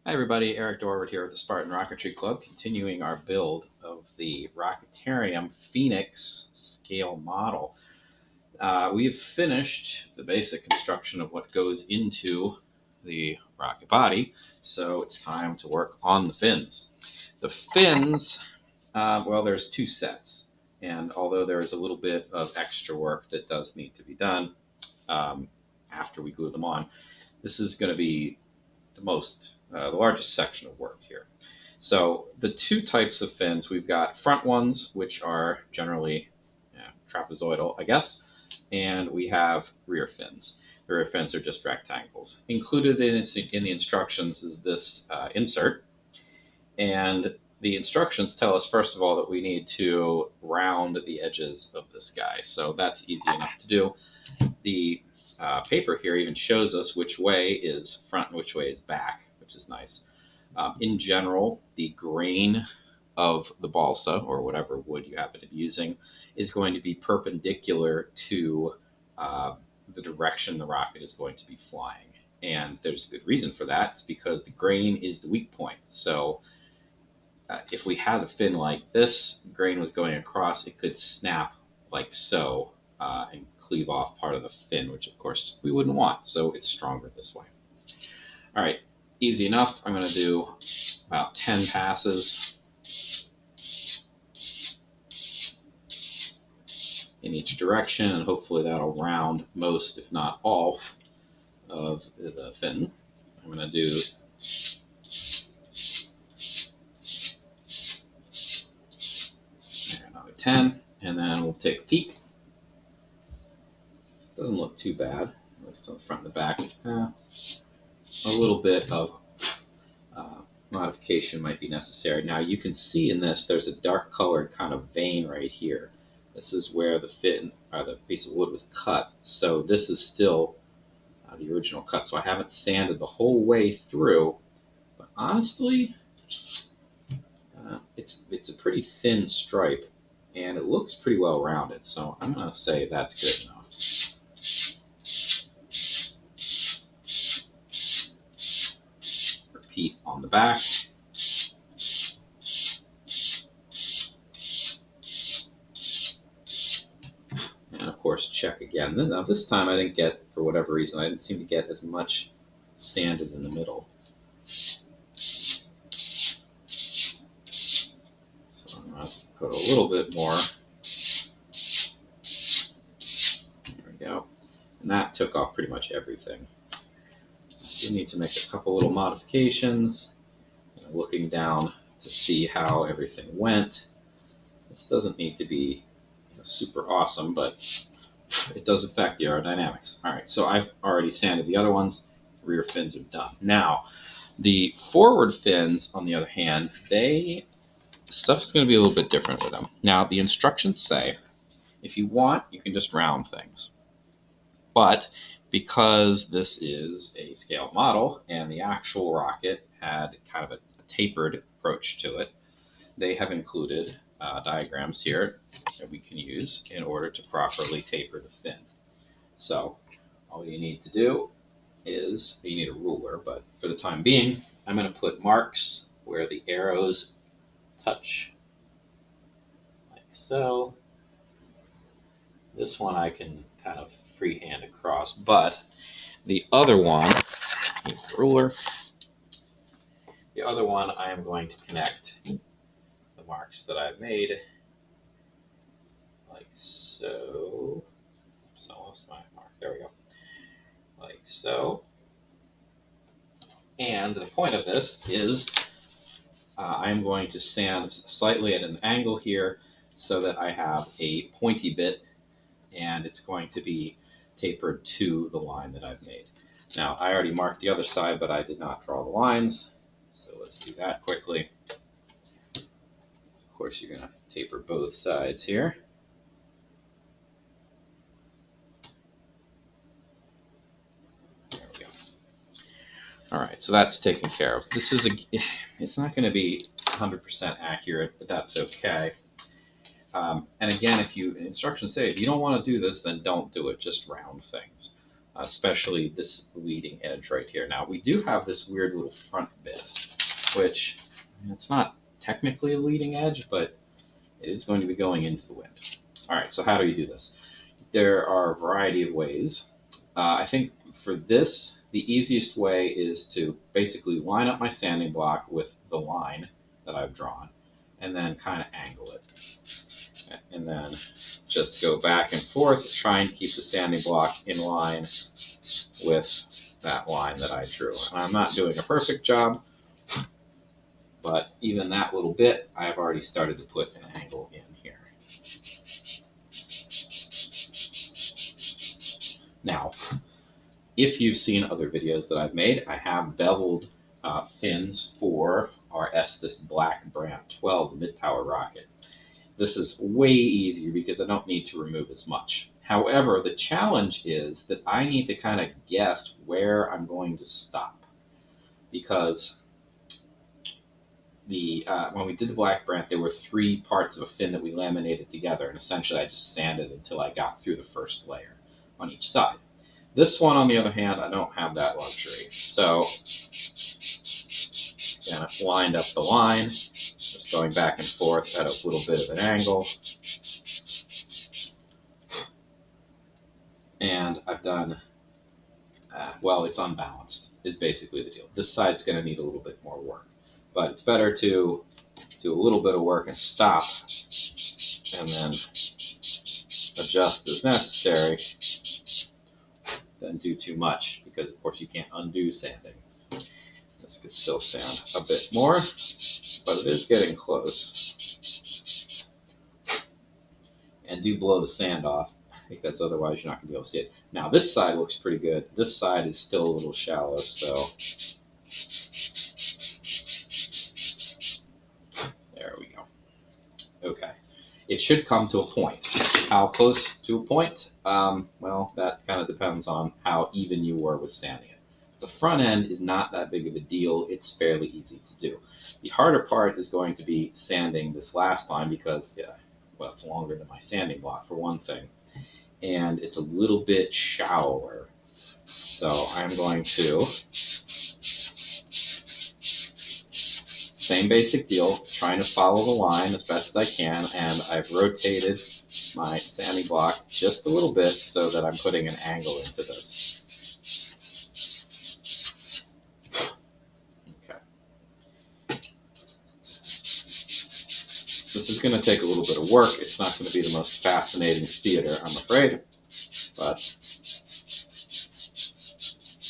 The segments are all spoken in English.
Hi everybody, Eric Dorward here with the Spartan Rocketry Club, continuing our build of the Rocketarium Phoenix scale model. We've finished the basic construction of what goes into the rocket body, so it's time to work on the fins. The fins, well, there's two sets, and although there is a little bit of extra work that does need to be done after we glue them on, this is going to be the largest section of work here. So the two types of fins, we've got front ones, which are generally trapezoidal, I guess, and we have rear fins. The rear fins are just rectangles. Included in the instructions is this insert, and the instructions tell us, first of all, that we need to round the edges of this guy. So that's easy enough to do. The paper here even shows us which way is front and which way is back, which is nice. In general, the grain of the balsa, or whatever wood you happen to be using, is going to be perpendicular to the direction the rocket is going to be flying. And there's a good reason for that. It's because the grain is the weak point. So if we had a fin like this, the grain was going across, it could snap like so and cleave off part of the fin, which of course we wouldn't want. So it's stronger this way. All right, easy enough. I'm going to do about 10 passes in each direction, and hopefully that'll round most, if not all, of the fin. I'm going to do another 10, and then we'll take a peek. Doesn't look too bad, at least on the front and the back. A little bit of modification might be necessary. Now you can see in this, there's a dark colored kind of vein right here. This is where the fin, or the piece of wood, was cut. So this is still the original cut. So I haven't sanded the whole way through, but honestly, it's a pretty thin stripe, and it looks pretty well rounded. So I'm going to say that's good enough. Repeat on the back. And of course, check again. Now this time I didn't get, for whatever reason, I didn't seem to get as much sanded in the middle. So I'm going to put a little bit more. There we go. And that took off pretty much everything. You need to make a couple little modifications. Looking down to see how everything went. This doesn't need to be super awesome, but it does affect the aerodynamics. All right, so I've already sanded the other ones. Rear fins are done. Now, the forward fins, on the other hand, stuff's going to be a little bit different with them. Now, the instructions say, if you want, you can just round things. But because this is a scale model and the actual rocket had kind of a tapered approach to it, they have included diagrams here that we can use in order to properly taper the fin. So all you need to do is, you need a ruler, but for the time being, I'm going to put marks where the arrows touch, like so. This one I can kind of freehand across, but the other one, ruler, the other one I am going to connect the marks that I've made, like so. Oops, I lost my mark. There we go. Like so. And the point of this is I'm going to sand slightly at an angle here so that I have a pointy bit, and it's going to be tapered to the line that I've made. Now, I already marked the other side, but I did not draw the lines. So let's do that quickly. Of course, you're going to have to taper both sides here. There we go. All right, so that's taken care of. This is it's not going to be 100% accurate, but that's okay. And again, instructions say, if you don't want to do this, then don't do it. Just round things, especially this leading edge right here. Now, we do have this weird little front bit. which it's not technically a leading edge, but it is going to be going into the wind. All right, so how do you do this? There are a variety of ways. I think for this, the easiest way is to basically line up my sanding block with the line that I've drawn, and then kind of angle it. And then just go back and forth, try and keep the sanding block in line with that line that I drew. And I'm not doing a perfect job, but even that little bit, I've already started to put an angle in here. Now, if you've seen other videos that I've made, I have beveled fins for our Estes Black Brant 12 mid-power rocket. This is way easier because I don't need to remove as much. However, the challenge is that I need to kind of guess where I'm going to stop, because when we did the Black Brant, there were 3 parts of a fin that we laminated together, and essentially I just sanded until I got through the first layer on each side. This one, on the other hand, I don't have that luxury. So, again, I've lined up the line, just going back and forth at a little bit of an angle. And I've done, well, it's unbalanced, is basically the deal. This side's going to need a little bit more work. But it's better to do a little bit of work and stop, and then adjust as necessary, than do too much, because of course you can't undo sanding. This could still sand a bit more, but it is getting close. And do blow the sand off, because otherwise you're not going to be able to see it. Now this side looks pretty good. This side is still a little shallow, so there we go. Okay. It should come to a point. How close to a point? Well, that kind of depends on how even you were with sanding it. The front end is not that big of a deal. It's fairly easy to do. The harder part is going to be sanding this last line because, well, it's longer than my sanding block for one thing, and it's a little bit shallower. So I'm going to, same basic deal, trying to follow the line as best as I can, and I've rotated my sanding block just a little bit so that I'm putting an angle into this. Okay. This is going to take a little bit of work. It's not going to be the most fascinating theater, I'm afraid, but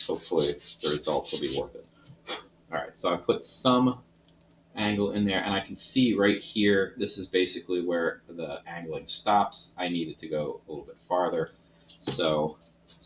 hopefully the results will be worth it. All right, so I put some angle in there, and I can see right here, this is basically where the angling stops. I need it to go a little bit farther, so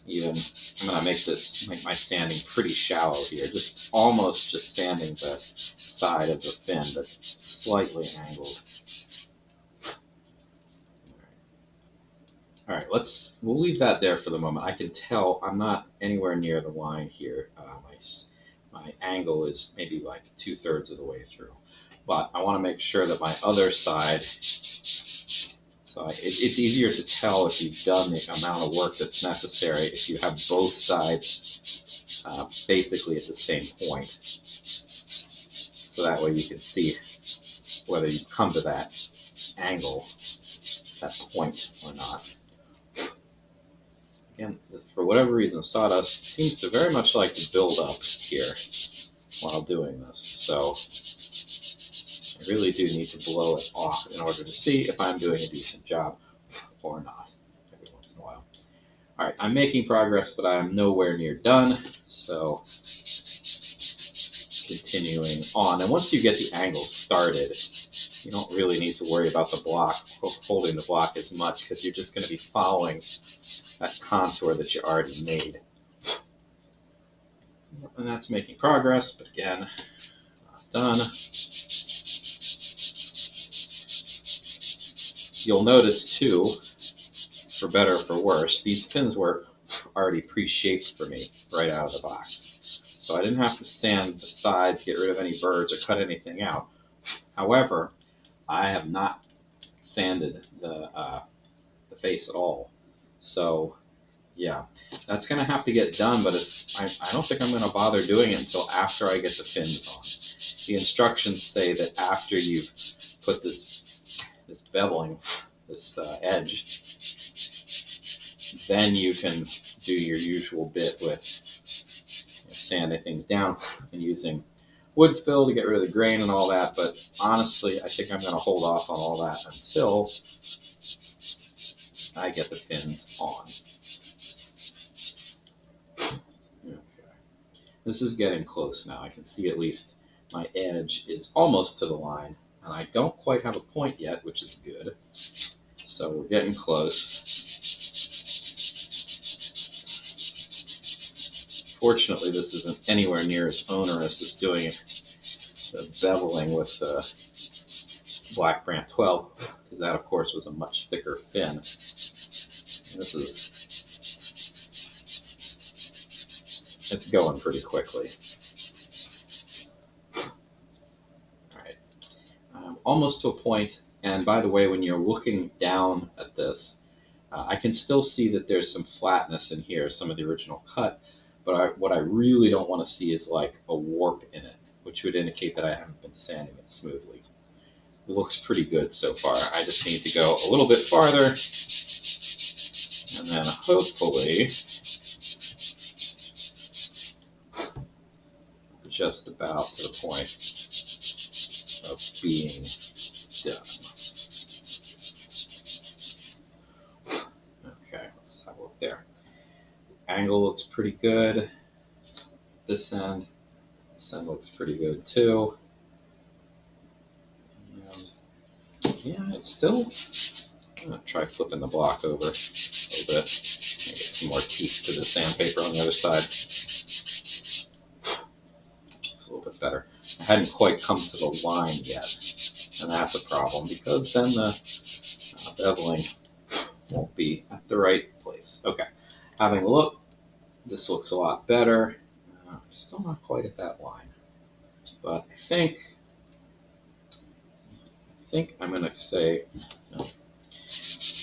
even I'm going to make my sanding pretty shallow here, almost just sanding the side of the fin, but slightly angled. All right, we'll leave that there for the moment. I can tell I'm not anywhere near the line here. My angle is maybe like 2/3 of the way through. But I want to make sure that my other side, it's easier to tell if you've done the amount of work that's necessary if you have both sides basically at the same point. So that way you can see whether you come to that angle, that point or not. Again, for whatever reason, the sawdust seems to very much like to build up here while doing this. So I really do need to blow it off in order to see if I'm doing a decent job or not every once in a while. All right, I'm making progress, but I'm nowhere near done. So continuing on. And once you get the angle started, you don't really need to worry about the block, holding the block as much, because you're just going to be following that contour that you already made. And that's making progress, but again, not done. You'll notice too, for better or for worse, these pins were already pre-shaped for me right out of the box. So I didn't have to sand the sides, get rid of any burrs, or cut anything out. However, I have not sanded the face at all. So yeah, that's going to have to get done, but I don't think I'm going to bother doing it until after I get the fins the instructions say that after you've put this beveling, this edge, then you can do your usual bit with sanding things down and using wood fill to get rid of the grain and all that. But honestly, I think I'm going to hold off on all that until I get the fins on. Okay. This is getting close now. I can see at least my edge is almost to the line, and I don't quite have a point yet, which is good. So we're getting close. Fortunately, this isn't anywhere near as onerous as doing the beveling with the Black Brant 12, because that, of course, was a much thicker fin. And this is, it's going pretty quickly. All right, almost to a point. And by the way, when you're looking down at this, I can still see that there's some flatness in here, some of the original cut. But what I really don't want to see is like a warp in it, which would indicate that I haven't been sanding it smoothly. It looks pretty good so far. I just need to go a little bit farther, and then hopefully just about to the point of being done. Okay, let's have a look there. Angle looks pretty good. This end looks pretty good too. And yeah, it's still. I'm gonna try flipping the block over a little bit. Get some more teeth to the sandpaper on the other side. It's a little bit better. I hadn't quite come to the line yet, and that's a problem because then the beveling won't be at the right place. Okay, having a look, this looks a lot better. Still not quite at that line, but I think I'm going to say no.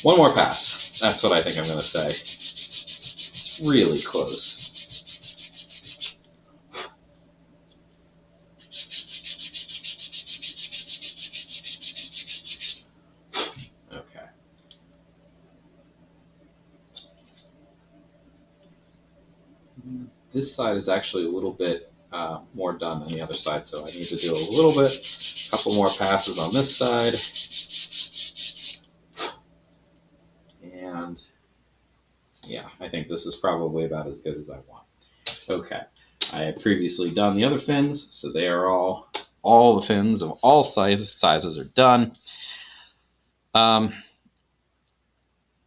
One more pass. That's what I think I'm going to say. It's really close. Okay. This side is actually a little bit more done than the other side, so I need to do a little bit, a couple more passes on this side. And yeah, I think this is probably about as good as I want. Okay, I had previously done the other fins, so they are all the fins of all sizes are done.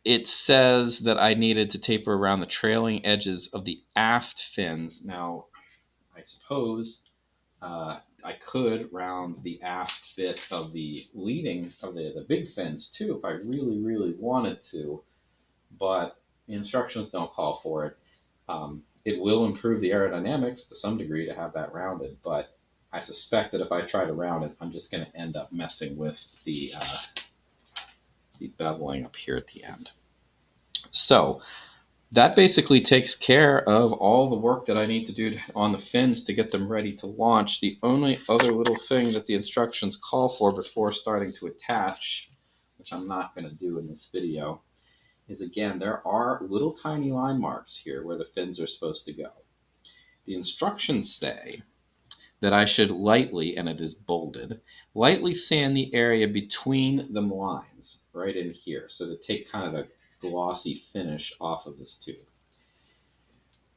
It says that I needed to taper around the trailing edges of the aft fins. Now, I suppose I could round the aft bit of the leading of the big fins too if I really, really wanted to, but the instructions don't call for it. It will improve the aerodynamics to some degree to have that rounded, but I suspect that if I try to round it, I'm just going to end up messing with the beveling up here at the end. So that basically takes care of all the work that I need to do on the fins to get them ready to launch. The only other little thing that the instructions call for before starting to attach, which I'm not going to do in this video, is again, there are little tiny line marks here where the fins are supposed to go. The instructions say that I should lightly, and it is bolded, lightly sand the area between the lines right in here. So to take kind of a glossy finish off of this tube.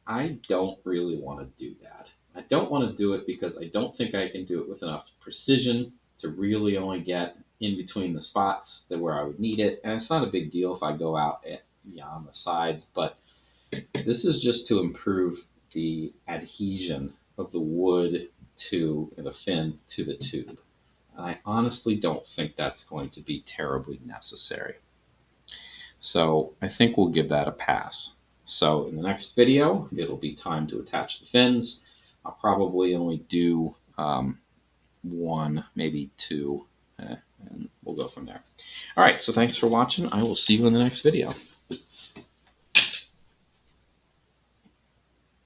I don't really want to do that. I don't want to do it because I don't think I can do it with enough precision to really only get in between the spots that where I would need it. And it's not a big deal if I go out on the sides, but this is just to improve the adhesion of the wood to the fin to the tube. I honestly don't think that's going to be terribly necessary. So I think we'll give that a pass. So in the next video, it'll be time to attach the fins. I'll probably only do one, maybe two, and we'll go from there. All right, so thanks for watching. I will see you in the next video.